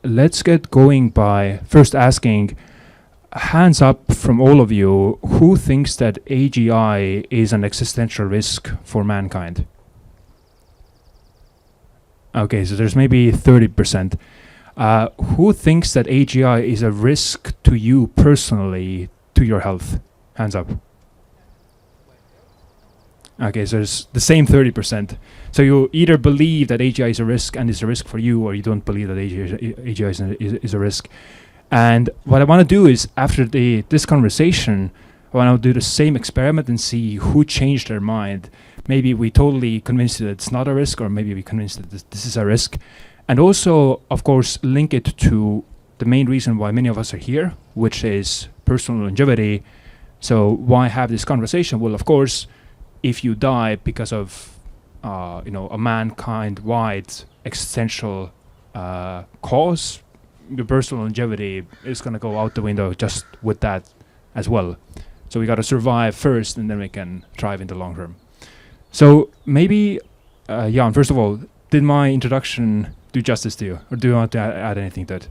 Let's get going by first asking, hands up from all of you, who thinks that AGI is an existential risk for mankind? Okay, so there's maybe 30%. Who thinks that AGI is a risk to you personally, to your health? Hands up. Okay, so there's the same 30%. So you either believe that AGI is a risk and is a risk for you, or you don't believe that AGI is a risk. And what I want to do is, after this conversation, I want to do the same experiment and see who changed their mind. Maybe we totally convinced that it's not a risk, or maybe we convinced that this is a risk. And also, of course, link it to the main reason why many of us are here, which is personal longevity. So why have this conversation? Well, of course, if you die because of a mankind-wide existential cause, your personal longevity is going to go out the window just with that as well. So we got to survive first, and then we can thrive in the long term. So maybe, Jaan, first of all, did my introduction do justice to you, or do you want to add anything to it?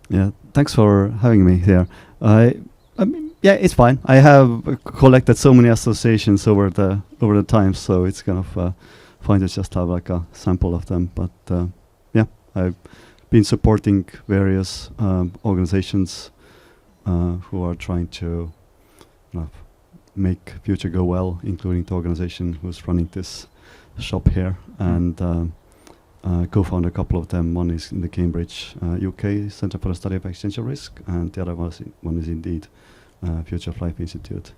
Yeah, thanks for having me here. I mean, yeah, it's fine. I have collected so many associations over the time, so it's kind of fine to just have like a sample of them. But yeah, I've been supporting various organizations who are trying to make future go well, including the organization who's running this shop here, and co-founded a couple of them. One is in the Cambridge, UK Center for the Study of Existential Risk, and the other one is indeed Future of Life Institute.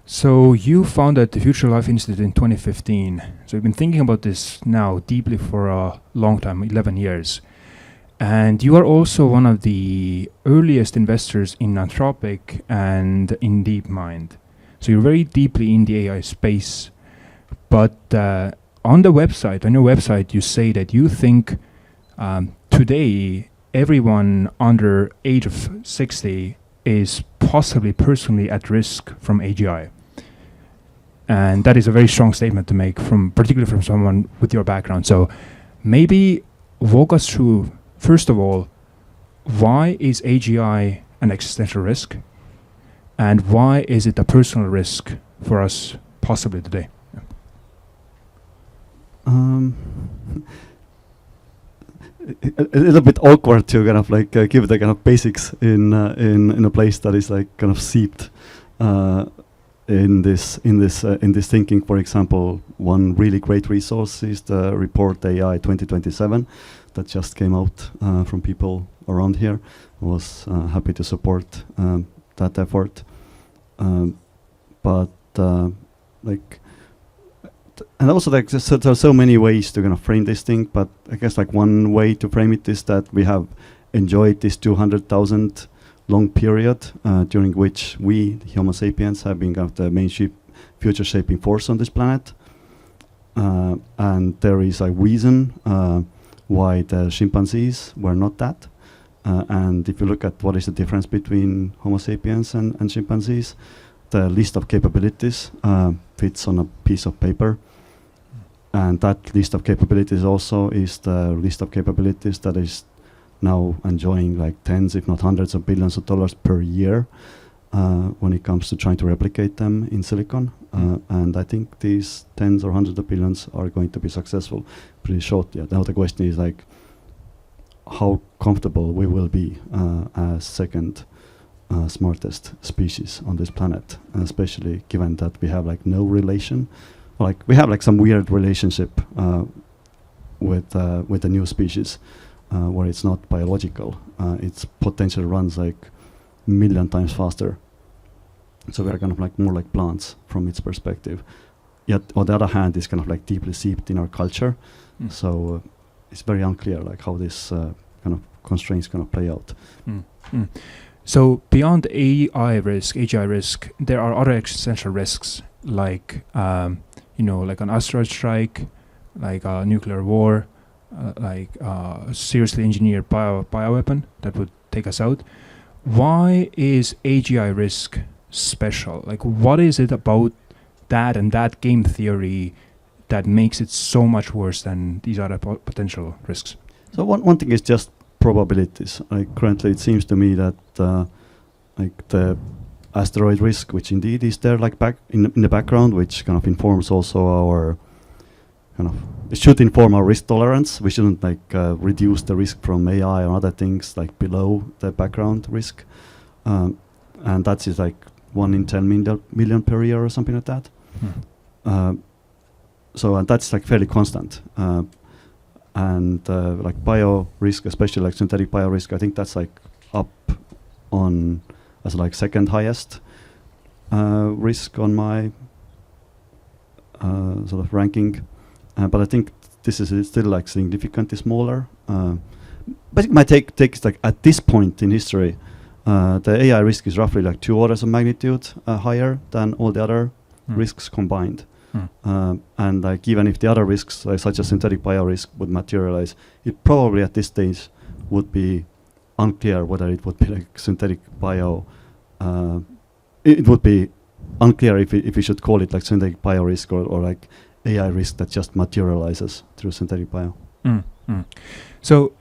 So you founded the Future Life Institute in 2015. So you've been thinking about this now deeply for a long time, 11 years. And you are also one of the earliest investors in Anthropic and in DeepMind. So you're very deeply in the AI space. But on your website, you say that you think today everyone under age of 60 is possibly personally at risk from AGI. And that is a very strong statement to make, particularly from someone with your background. So maybe walk us through, first of all, why is AGI an existential risk? And why is it a personal risk for us possibly today? A little bit awkward to kind of like give the kind of basics in a place that is like kind of seeped in this thinking. For example, one really great resource is the report AI 2027 that just came out from people around here. I was happy to support that effort, but like. And also, like, there are so many ways to kind of frame this thing, but I guess like one way to frame it is that we have enjoyed this 200,000 long period during which we, the Homo sapiens, have been kind of the main future shaping force on this planet. And there is a reason why the chimpanzees were not that. And if you look at what is the difference between Homo sapiens and chimpanzees, the list of capabilities fits on a piece of paper. And that list of capabilities also is the list of capabilities that is now enjoying like tens, if not hundreds of billions of dollars per year when it comes to trying to replicate them in silicon. And I think these tens or hundreds of billions are going to be successful pretty short. Yeah. Now the question is like how comfortable we will be as second smartest species on this planet, especially given that we have like no relation. Like we have like some weird relationship with the new species where it's not biological. Its potential runs like a million times faster. So we are kind of like more like plants from its perspective. Yet on the other hand, it's kind of like deeply seeped in our culture. So it's very unclear like how this kind of constraints going to play out. So beyond AGI risk, there are other existential risks like like an asteroid strike, like a nuclear war, like a seriously engineered bioweapon that would take us out. Why is AGI risk special? Like, what is it about that and that game theory that makes it so much worse than these other potential risks? So one thing is just probabilities. Like currently, it seems to me that like the asteroid risk, which indeed is there, like back in the background, which kind of informs also our it should inform our risk tolerance. We shouldn't like reduce the risk from AI or other things like below the background risk, and that is like 1 in 10 million per year or something like that. So that's like fairly constant. And like bio risk, especially like synthetic bio risk, I think that's like up on as like second highest risk on my sort of ranking. But I think this is still like significantly smaller. But my take is like at this point in history, the AI risk is roughly like 2 orders of magnitude higher than all the other risks combined. And like even if the other risks, like such as synthetic bio risk, would materialize, it probably at this stage would be unclear whether it would be like synthetic bio. It would be unclear if we should call it like synthetic bio risk or like AI risk that just materializes through synthetic bio. So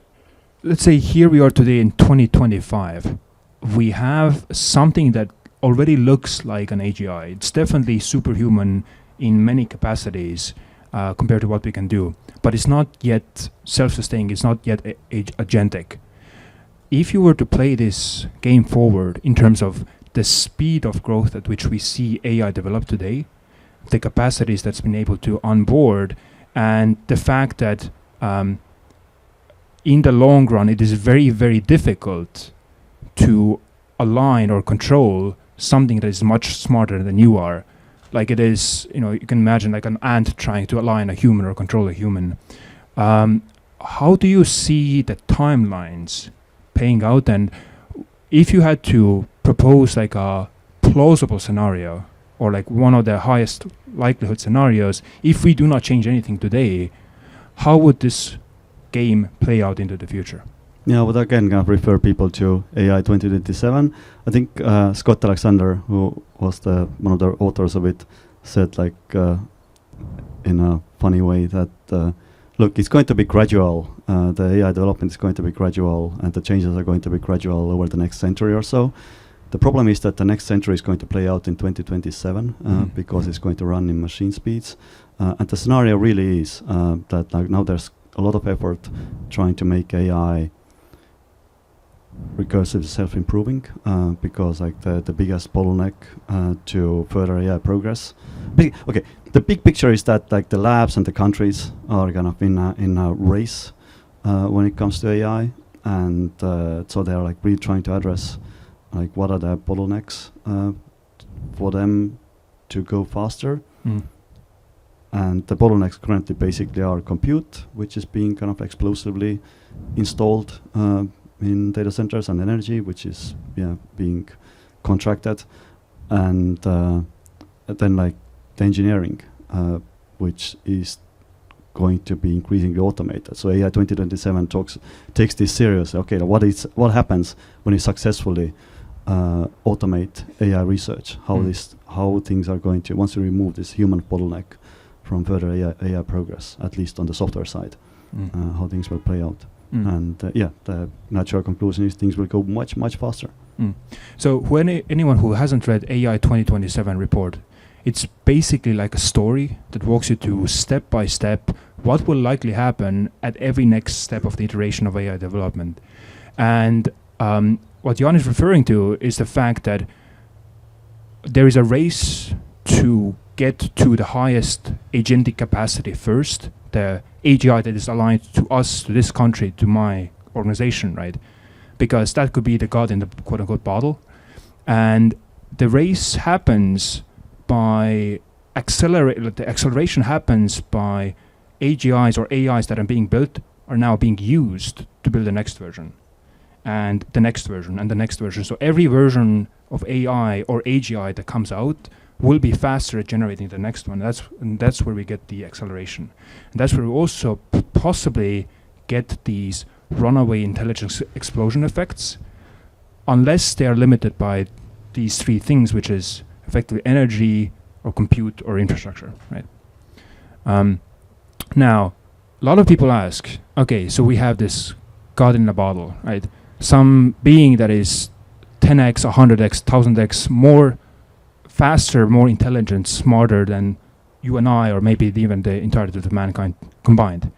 let's say here we are today in 2025. We have something that already looks like an AGI. It's definitely superhuman in many capacities compared to what we can do. But it's not yet self-sustaining. It's not yet agentic. If you were to play this game forward in terms of the speed of growth at which we see AI develop today, the capacities that's been able to onboard, and the fact that in the long run it is very, very difficult to align or control something that is much smarter than you are. Like it is, you can imagine like an ant trying to align a human or control a human. How do you see the timelines paying out? And if you had to propose like a plausible scenario or like one of the highest likelihood scenarios, if we do not change anything today, how would this game play out into the future? Yeah, but again, kind of refer people to AI 2027. I think Scott Alexander, who was one of the authors of it, said like in a funny way that look, it's going to be gradual. The AI development is going to be gradual, and the changes are going to be gradual over the next century or so. The problem is that the next century is going to play out in 2027 because it's going to run in machine speeds. And the scenario really is that like now there's a lot of effort trying to make AI recursive self-improving because like the biggest bottleneck to further AI progress. Okay, the big picture is that like the labs and the countries are kind of in a race when it comes to AI, and so they're like really trying to address like what are the bottlenecks for them to go faster. And the bottlenecks currently basically are compute, which is being kind of explosively installed in data centers, and energy, which is being contracted, and then like the engineering, which is going to be increasingly automated. So AI 2027 takes this seriously. Okay, what happens when you successfully automate AI research? How things are going to, once you remove this human bottleneck from further AI progress, at least on the software side, how things will play out. And the natural conclusion is things will go much, much faster. So anyone who hasn't read AI 2027 report, it's basically like a story that walks you through step by step what will likely happen at every next step of the iteration of AI development. And what Jaan is referring to is the fact that there is a race to get to the highest agentic capacity first, the AGI that is aligned to us, to this country, to my organization, right? Because that could be the god in the quote-unquote bottle. And the race happens by the acceleration happens by AGIs or AIs that are being built are now being used to build the next version, and the next version, and the next version. So every version of AI or AGI that comes out will be faster at generating the next one. That's where we get the acceleration. And that's where we also possibly get these runaway intelligence explosion effects, unless they are limited by these 3 things, which is effectively energy or compute or infrastructure, right? Now, a lot of people ask, okay, so we have this God in a bottle, right? Some being that is 10x, 100x, 1000x more faster, more intelligent, smarter than you and I, or maybe even the entirety of mankind combined.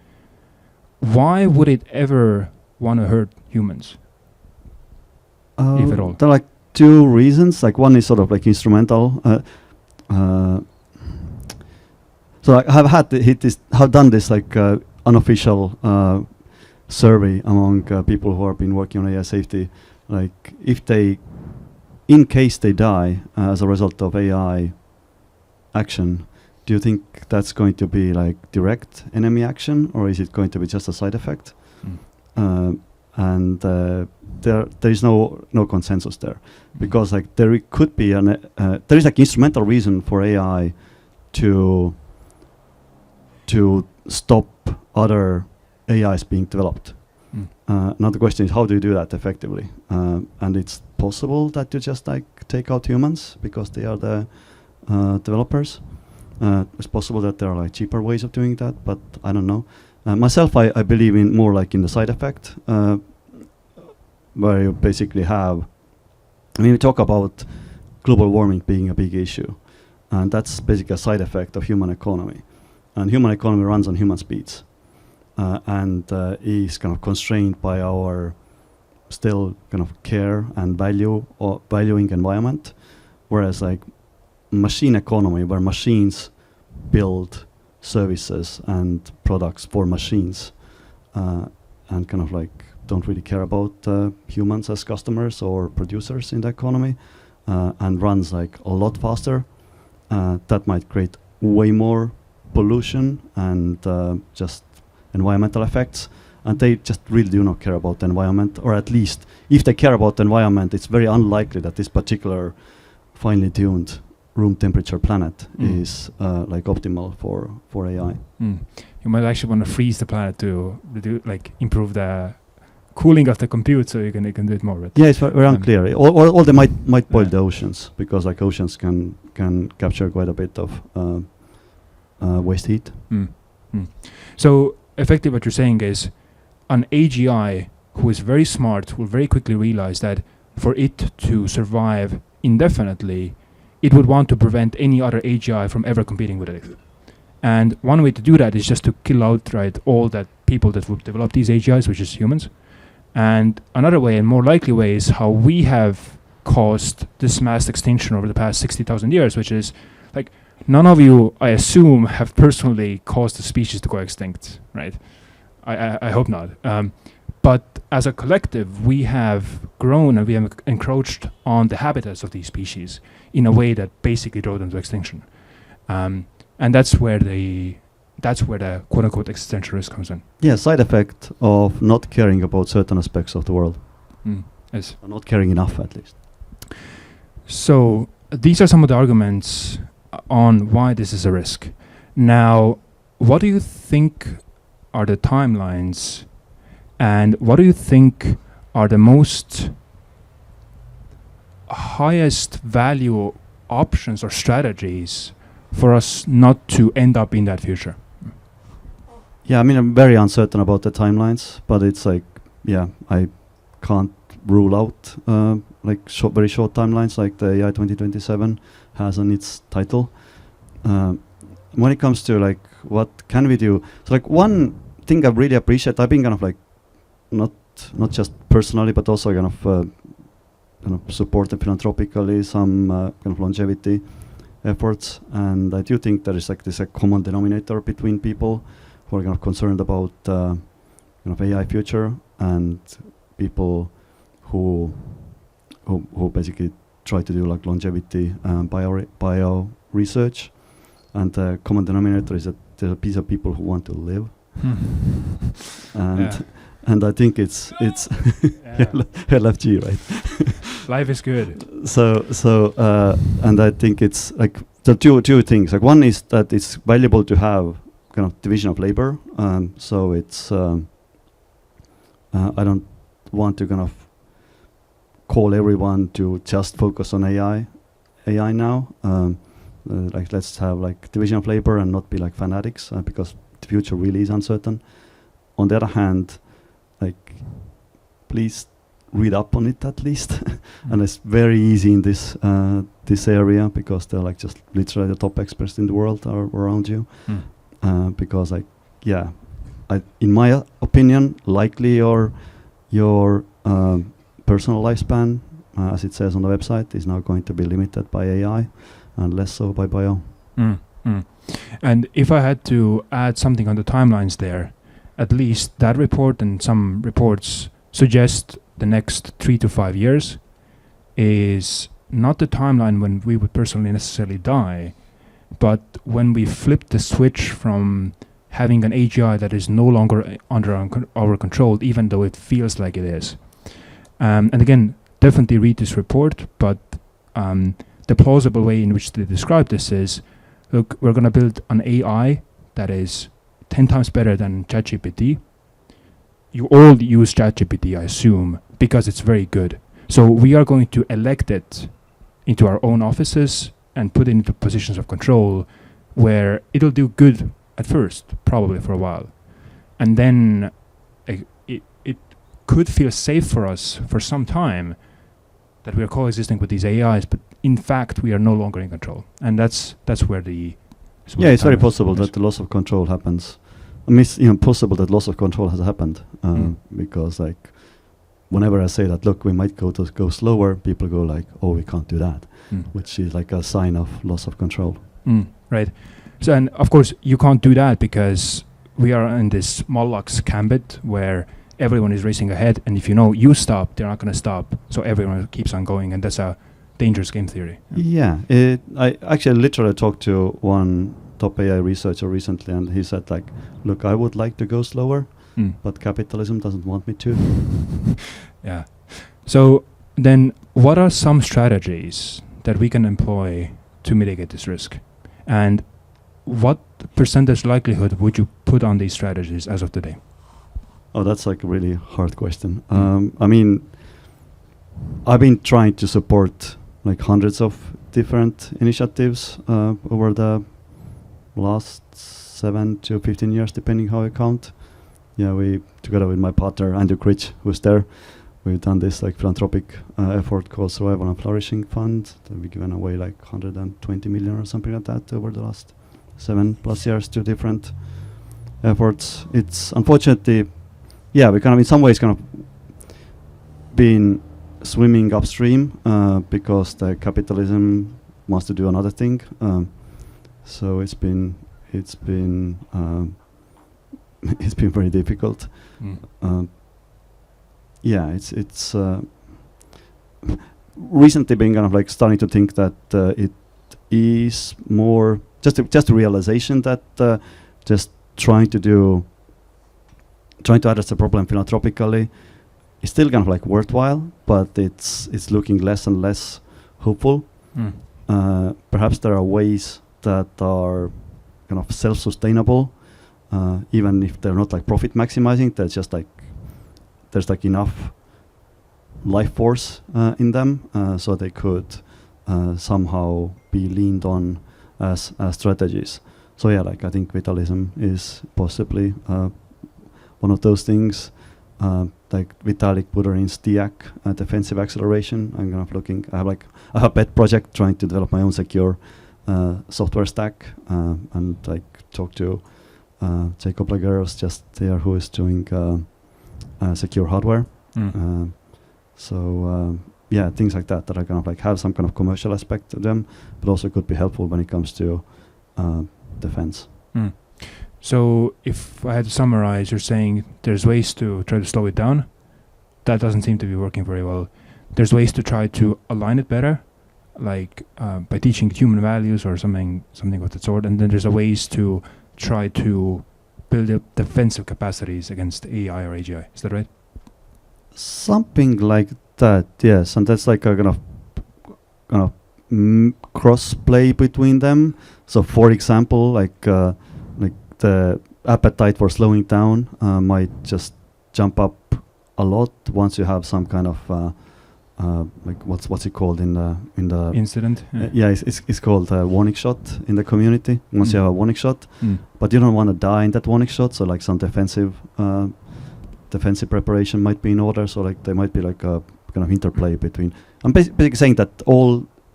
Why would it ever want to hurt humans, if at all? There are like two reasons. Like one is sort of like instrumental. So I have done this like unofficial survey among people who have been working on AI safety. Like if they, in case they die as a result of AI action, do you think that's going to be like direct enemy action, or is it going to be just a side effect? And there is no consensus there, because like there could be there is like instrumental reason for AI to stop other AIs being developed. Now the question is, how do you do that effectively? And it's possible that you just like take out humans because they are the developers. It's possible that there are like cheaper ways of doing that, but I don't know. Myself, I believe in more like in the side effect, where you basically have, I mean, we talk about global warming being a big issue, and that's basically a side effect of human economy. And human economy runs on human speeds, and is kind of constrained by our still kind of care and value or valuing environment, whereas like machine economy, where machines build services and products for machines, and kind of like don't really care about humans as customers or producers in the economy, and runs like a lot faster, that might create way more pollution and just environmental effects. And they just really do not care about the environment, or at least if they care about the environment, it's very unlikely that this particular finely tuned room temperature planet is like optimal for AI. You might actually want to freeze the planet to like improve the cooling of the compute, so you can do it more. Right? Yeah, it's very unclear. Or they might boil the oceans, because like oceans can capture quite a bit of waste heat. So effectively, what you're saying is, an AGI who is very smart will very quickly realize that for it to survive indefinitely, it would want to prevent any other AGI from ever competing with it. And one way to do that is just to kill outright all that people that would develop these AGIs, which is humans. And another way, and more likely way, is how we have caused this mass extinction over the past 60,000 years, which is like, none of you, I assume, have personally caused the species to go extinct, right? I hope not. But as a collective, we have grown and we have encroached on the habitats of these species in a way that basically drove them to extinction. And that's where the quote unquote existential risk comes in. Yeah, side effect of not caring about certain aspects of the world. Yes. Or not caring enough, at least. So these are some of the arguments on why this is a risk. Now, what do you think are the timelines, and what do you think are the most highest value options or strategies for us not to end up in that future? Yeah, I mean, I'm very uncertain about the timelines, but it's like, yeah, I can't rule out like very short timelines like the AI 2027 has on its title. When it comes to like what can we do, so like one thing I really appreciate, I've been kind of like not just personally but also kind of supported philanthropically some kind of longevity efforts, and I do think there is like this common denominator between people who are kind of concerned about kind of AI future and people who basically try to do like longevity bio research. And the common denominator is that there's a piece of people who want to live, and I think it's LFG, right? Life is good. So and I think it's like the two things. Like one is that it's valuable to have kind of division of labor. So it's I don't want to kind of call everyone to just focus on AI now. Like let's have like division of labor and not be like fanatics, because future really is uncertain. On the other hand, like, please read up on it at least. And it's very easy in this this area because they're like just literally the top experts in the world are around you. Because like, yeah, in my opinion, likely your personal lifespan, as it says on the website, is now going to be limited by AI and less so by bio. And if I had to add something on the timelines there, at least that report and some reports suggest the next 3 to 5 years is not the timeline when we would personally necessarily die, but when we flip the switch from having an AGI that is no longer under our control, even though it feels like it is. And again, definitely read this report, but the plausible way in which they describe this is, look, we're going to build an AI that is 10 times better than ChatGPT. You all use ChatGPT, I assume, because it's very good. So we are going to elect it into our own offices and put it into positions of control where it'll do good at first, probably for a while. And then it could feel safe for us for some time that we are coexisting with these AIs, but in fact, we are no longer in control. And that's where the... Yeah, it's very possible that the loss of control happens. I mean, it's even possible that loss of control has happened because, like, whenever I say that, look, we might go slower, people go like, oh, we can't do that, which is like a sign of loss of control. Right. So, and of course, you can't do that because we are in this Moloch's gambit where everyone is racing ahead, and if you know you stop, they're not going to stop. So everyone keeps on going, and that's a dangerous game theory. Yeah. I actually literally talked to one top AI researcher recently, and he said, like, look, I would like to go slower, but capitalism doesn't want me to. Yeah. So then what are some strategies that we can employ to mitigate this risk? And what percentage likelihood would you put on these strategies as of today? Oh, that's like a really hard question. I mean, I've been trying to support like hundreds of different initiatives over the last 7 to 15 years, depending how I count. Yeah, we, together with my partner, Andrew Critch, who's there, we've done this like philanthropic effort called Survival and Flourishing Fund. We've given away like 120 million or something like that over the last 7+ years to different efforts. It's unfortunately, yeah, we kind of in some ways kind of been swimming upstream because the capitalism wants to do another thing. So it's been it's been very difficult. Yeah, it's recently been kind of like starting to think that it is more just a realization that just trying to address the problem philanthropically is still kind of like worthwhile, but it's looking less and less hopeful. Perhaps there are ways that are kind of self-sustainable, even if they're not like profit maximizing. There's just like there's enough life force in them, so they could somehow be leaned on as strategies. So yeah, like I think Vitalism is possibly one of those things. Like Vitalik Buterin's DAC, defensive acceleration. I'm kind of looking. I have a pet project trying to develop my own secure software stack, and like talk to Jacob Laguerre's just there, who is doing secure hardware. So yeah, things like that are kind of like have some kind of commercial aspect to them, but also could be helpful when it comes to defense. So if I had to summarize, you're saying there's ways to try to slow it down. That doesn't seem to be working very well. There's ways to try to align it better, like by teaching human values or something of that sort. And then there's a ways to try to build up defensive capacities against AI or AGI. Is that right? Something like that, yes. And that's like a kind of cross play between them. So, for example, like the appetite for slowing down might just jump up a lot once you have some kind of like what's it called in the incident. It's called a warning shot in the community. Once you have a warning shot, but you don't want to die in that warning shot, so like some defensive preparation might be in order. So like there might be like a kind of interplay between. I'm basically saying that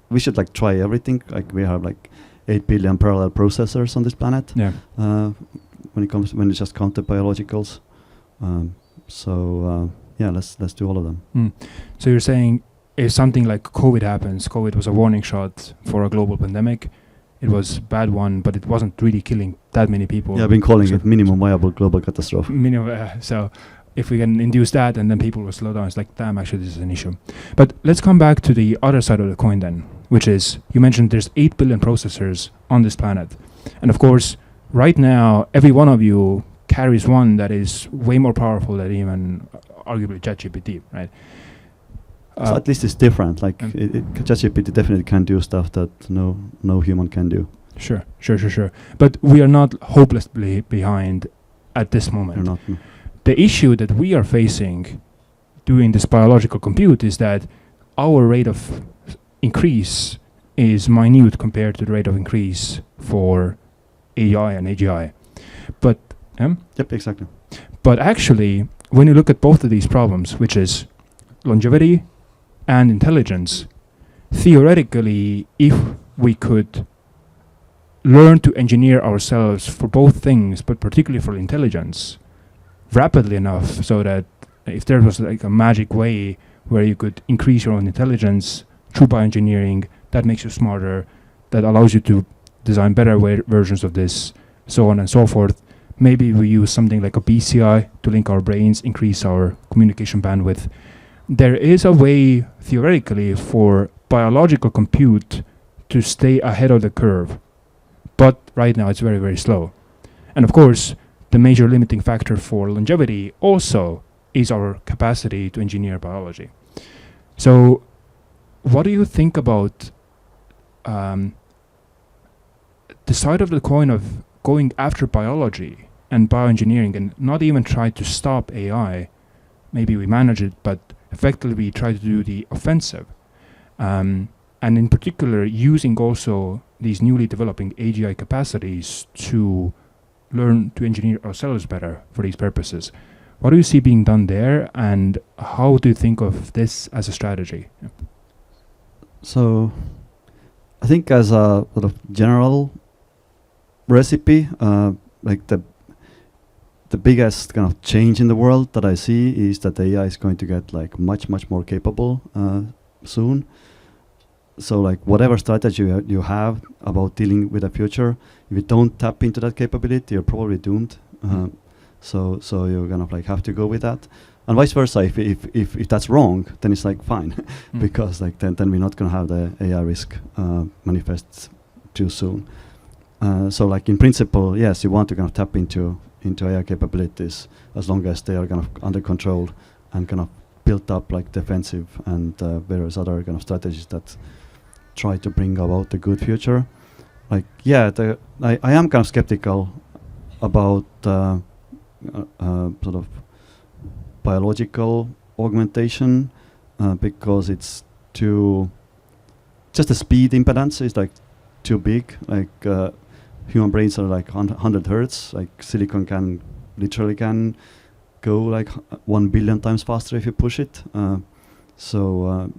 we should like try everything. Like we have like 8 billion parallel processors on this planet. Yeah. When it's just counter biologicals. Let's do all of them. So you're saying if something like COVID happens, COVID was a warning shot for a global pandemic. It was a bad one, but it wasn't really killing that many people. Yeah, I've been calling it minimum viable global catastrophe. So if we can induce that and then people will slow down, it's like, damn, actually this is an issue. But let's come back to the other side of the coin then, which is, you mentioned there's 8 billion processors on this planet. And of course, right now, every one of you carries one that is way more powerful than even arguably ChatGPT, right? So at least it's different. Like ChatGPT definitely can do stuff that no human can do. Sure. But we are not hopelessly behind at this moment. We're not. No. The issue that we are facing doing this biological compute is that our rate of increase is minute compared to the rate of increase for AI and AGI. But Yep, exactly. But actually, when you look at both of these problems, which is longevity and intelligence, theoretically, if we could learn to engineer ourselves for both things, but particularly for intelligence, rapidly enough so that if there was like a magic way where you could increase your own intelligence through bioengineering, that makes you smarter, that allows you to design better versions of this, so on and so forth. Maybe we use something like a BCI to link our brains, increase our communication bandwidth. There is a way, theoretically, for biological compute to stay ahead of the curve. But right now it's very, very slow. And of course, the major limiting factor for longevity also is our capacity to engineer biology. So what do you think about the side of the coin of going after biology and bioengineering and not even try to stop AI? Maybe we manage it, but effectively we try to do the offensive. And in particular, using also these newly developing AGI capacities to learn to engineer ourselves better for these purposes. What do you see being done there, and how do you think of this as a strategy? Yeah. So I think as a sort of general recipe, like the biggest kind of change in the world that I see is that AI is going to get like much more capable soon. So like whatever strategy you have about dealing with the future, if you don't tap into that capability, you're probably doomed. So you're gonna like have to go with that, and vice versa. If that's wrong, then it's like fine, because like then we're not gonna have the AI risk manifest too soon. So like in principle, yes, you want to kind of tap into AI capabilities as long as they are kind of under control and kind of built up like defensive and various other kind of strategies that try to bring about a good future. Like I am kind of skeptical about sort of biological augmentation because it's just the speed impedance is like too big. Like human brains are like 100 hertz. Like silicon can literally go like 1 billion times faster if you push it. So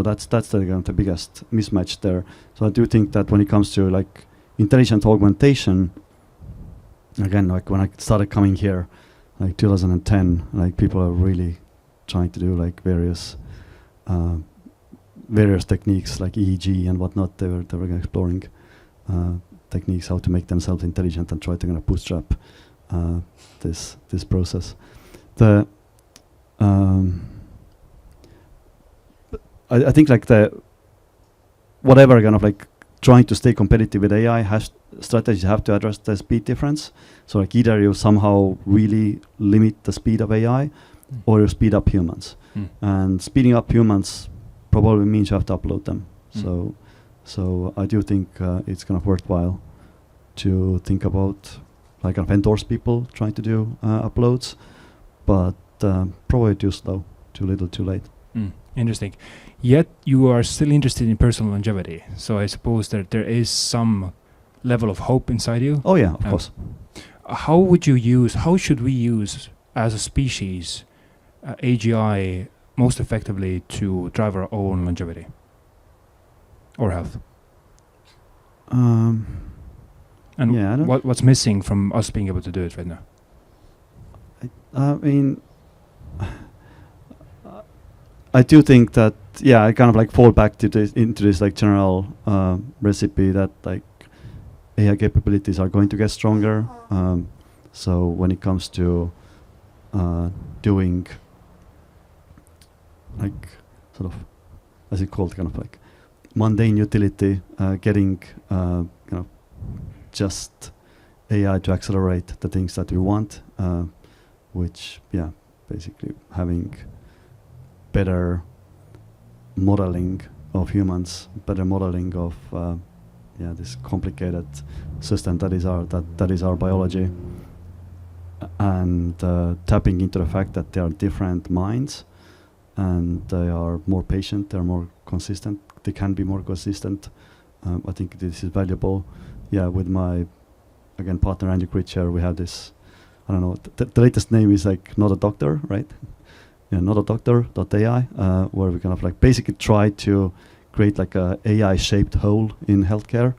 that's the biggest mismatch there. So I do think that when it comes to like intelligent augmentation, again, like when I started coming here, like 2010, like people are really trying to do like various techniques like EEG and whatnot. They were exploring techniques how to make themselves intelligent and try to kind of bootstrap this process. I think like whatever kind of like trying to stay competitive with AI strategies have to address the speed difference. So like either you somehow really limit the speed of AI or you speed up humans. And speeding up humans probably means you have to upload them. So I do think it's kind of worthwhile to think about like kind of endorse people trying to do uploads, but probably too slow, too little, too late. Interesting. Yet you are still interested in personal longevity. So I suppose that there is some level of hope inside you. Oh yeah, of course. How should we use as a species AGI most effectively to drive our own longevity or health? And yeah, what's missing from us being able to do it right now? I mean, I do think that, yeah, I kind of like fall back to this, into this like general recipe that like AI capabilities are going to get stronger. So when it comes to doing like sort of, as it called, kind of like mundane utility, getting kind of just AI to accelerate the things that we want, which, yeah, basically having better modeling of humans, better modeling of this complicated system that is our biology, and tapping into the fact that there are different minds, and they are more patient, they're more consistent, they can be more consistent. I think this is valuable. Yeah, with my partner Andrew Critcher, we have this. I don't know. The latest name is like Not a Doctor, right? Yeah, Not a Doctor.ai, where we kind of like basically try to create like a AI-shaped hole in healthcare.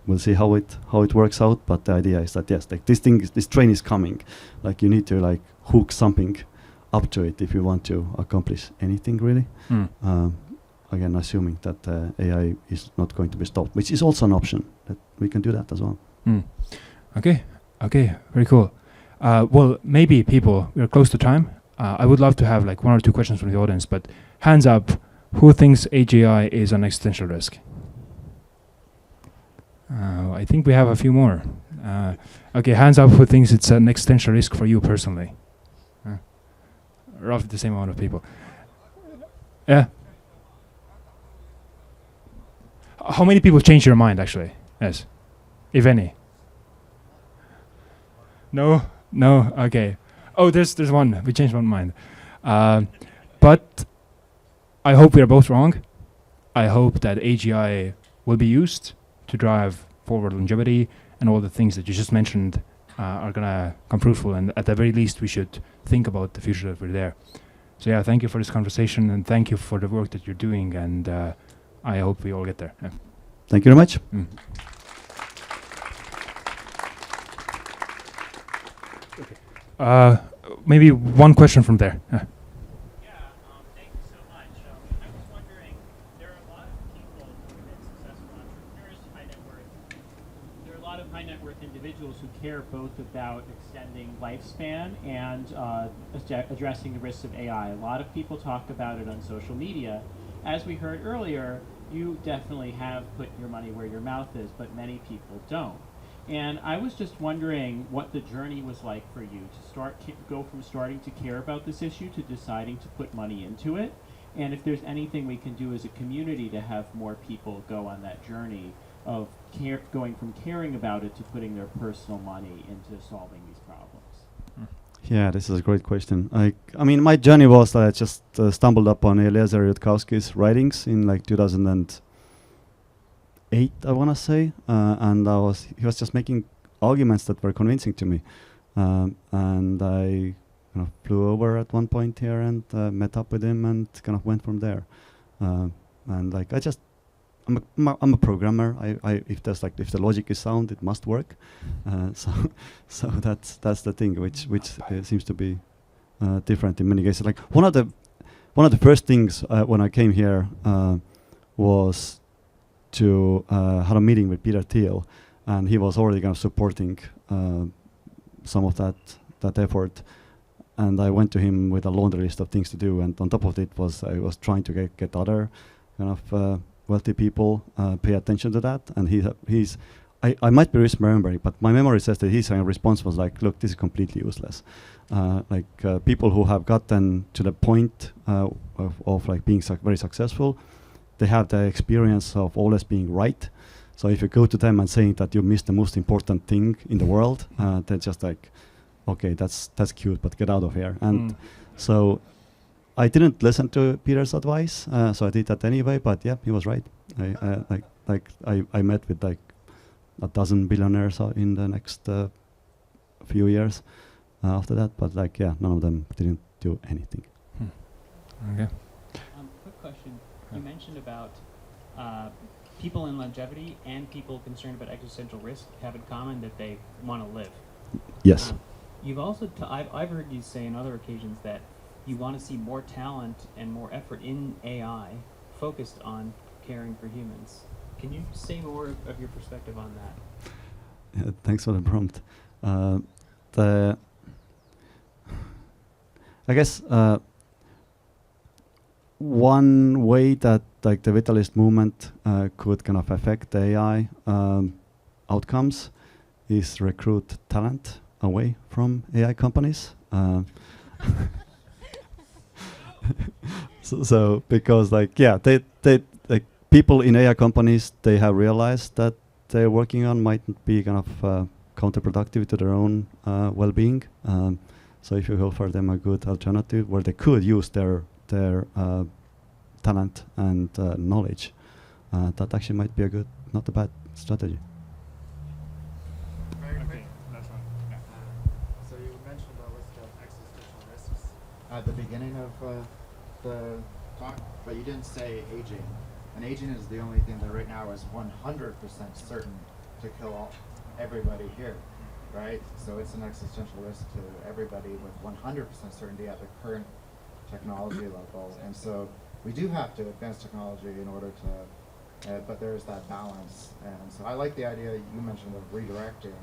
We'll see how it works out, but the idea is that yes, like this train is coming. Like you need to like hook something up to it if you want to accomplish anything really. Again, assuming that AI is not going to be stopped, which is also an option that we can do that as well. Okay, very cool. Well, maybe we're close to time. I would love to have like one or two questions from the audience, but hands up, who thinks AGI is an existential risk? I think we have a few more. Okay, hands up who thinks it's an existential risk for you personally. Roughly the same amount of people. Yeah. How many people change your mind actually? Yes, if any. No. Okay. Oh, there's one. We changed one mind. But I hope we are both wrong. I hope that AGI will be used to drive forward longevity, and all the things that you just mentioned are gonna come fruitful. And at the very least, we should think about the future that we're there. So yeah, thank you for this conversation, and thank you for the work that you're doing. And I hope we all get there. Yeah. Thank you very much. Maybe one question from there. Thank you so much. I was wondering, there are a lot of people who have been successful entrepreneurs, there are a lot of high net worth individuals who care both about extending lifespan and addressing the risks of AI. A lot of people talk about it on social media. As we heard earlier, you definitely have put your money where your mouth is, but many people don't. And I was just wondering what the journey was like for you to go from starting to care about this issue to deciding to put money into it, and if there's anything we can do as a community to have more people go on that journey of going from caring about it to putting their personal money into solving these problems. Yeah, this is a great question. I mean, my journey was that I just stumbled upon Eliezer Yudkowsky's writings in like 2008, I want to say, and he was just making arguments that were convincing to me, and I kind of flew over at one point here and met up with him and kind of went from there. And like I'm a programmer. If the logic is sound, it must work. So that's the thing, which seems to be different in many cases. Like one of the first things when I came here was to had a meeting with Peter Thiel, and he was already kind of supporting some of that effort. And I went to him with a laundry list of things to do, and on top of it I was trying to get other kind of wealthy people pay attention to that. And I might be misremembering, but my memory says that his response was like, "Look, this is completely useless. People who have gotten to the point of like being very successful, they have the experience of always being right. So if you go to them and saying that you missed the most important thing in the world, they're just like, okay, that's cute, but get out of here." And so I didn't listen to Peter's advice, so I did that anyway. But yeah, he was right. I met with like a dozen billionaires in the next few years after that. But like, yeah, none of them didn't do anything. Okay. Quick question. You mentioned about people in longevity and people concerned about existential risk have in common that they want to live. Yes. You've also, I've heard you say on other occasions that you want to see more talent and more effort in AI focused on caring for humans. Can you say more of your perspective on that? Yeah, thanks for the prompt. I guess one way that like the Vitalist movement could kind of affect AI outcomes is recruit talent away from AI companies. So because like, yeah, they like people in AI companies, they have realized that they're working on might be kind of counterproductive to their own well-being. So if you offer them a good alternative where they could use their talent and knowledge, that actually might be not a bad strategy. Very quick. Last one. Yeah. So you mentioned the list of existential risks at the beginning of the talk, but you didn't say aging. And aging is the only thing that right now is 100% certain to kill everybody here, right? So it's an existential risk to everybody with 100% certainty at the current technology level. And so we do have to advance technology in order to, but there's that balance. And so I like the idea you mentioned of redirecting.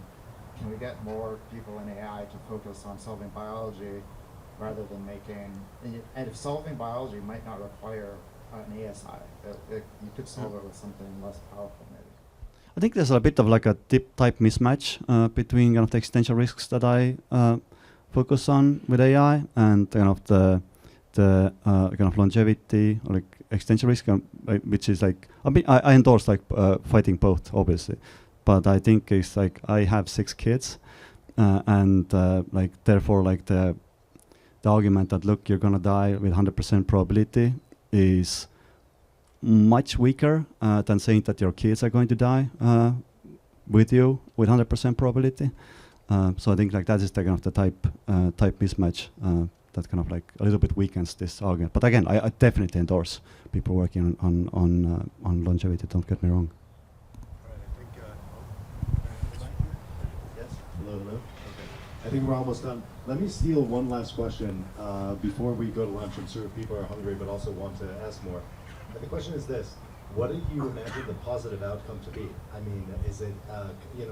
Can we get more people in AI to focus on solving biology rather than making, and if solving biology might not require an ASI, you could solve it with something less powerful maybe. I think there's a bit of like a type mismatch between kind of the existential risks that I focus on with AI and kind of the kind of longevity or like existential risk, which is like I endorse like fighting both, obviously, but I think it's like I have 6 kids, and like therefore like the argument that look, you're gonna die with 100% probability is much weaker than saying that your kids are going to die with you with 100% probability. So I think like that is the kind of the type mismatch that kind of like a little bit weakens this argument. But again, I definitely endorse people working on longevity. Don't get me wrong. All right, I think. Yes. Hello. Okay. I think we're almost done. Let me steal one last question before we go to lunch. I'm sure people are hungry, but also want to ask more. The question is this: what do you imagine the positive outcome to be? I mean, is it,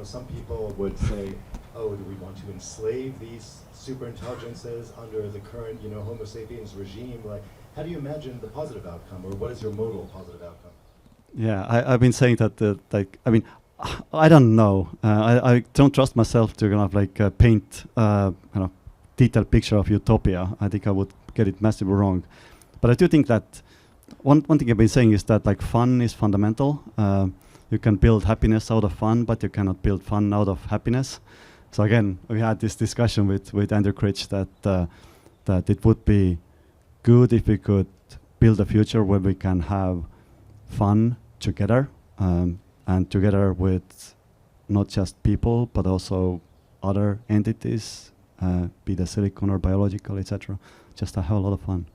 some people would say, oh, do we want to enslave these super intelligences under the current, Homo sapiens regime? Like, how do you imagine the positive outcome, or what is your modal positive outcome? Yeah, I've been saying that, I don't know. I don't trust myself to kind of like paint kind of detailed picture of utopia. I think I would get it massively wrong. But I do think that one thing I've been saying is that like fun is fundamental. You can build happiness out of fun, but you cannot build fun out of happiness. So again, we had this discussion with Andrew Critch that it would be good if we could build a future where we can have fun together, and together with not just people, but also other entities, be they silicon or biological, etc. Just to have a lot of fun.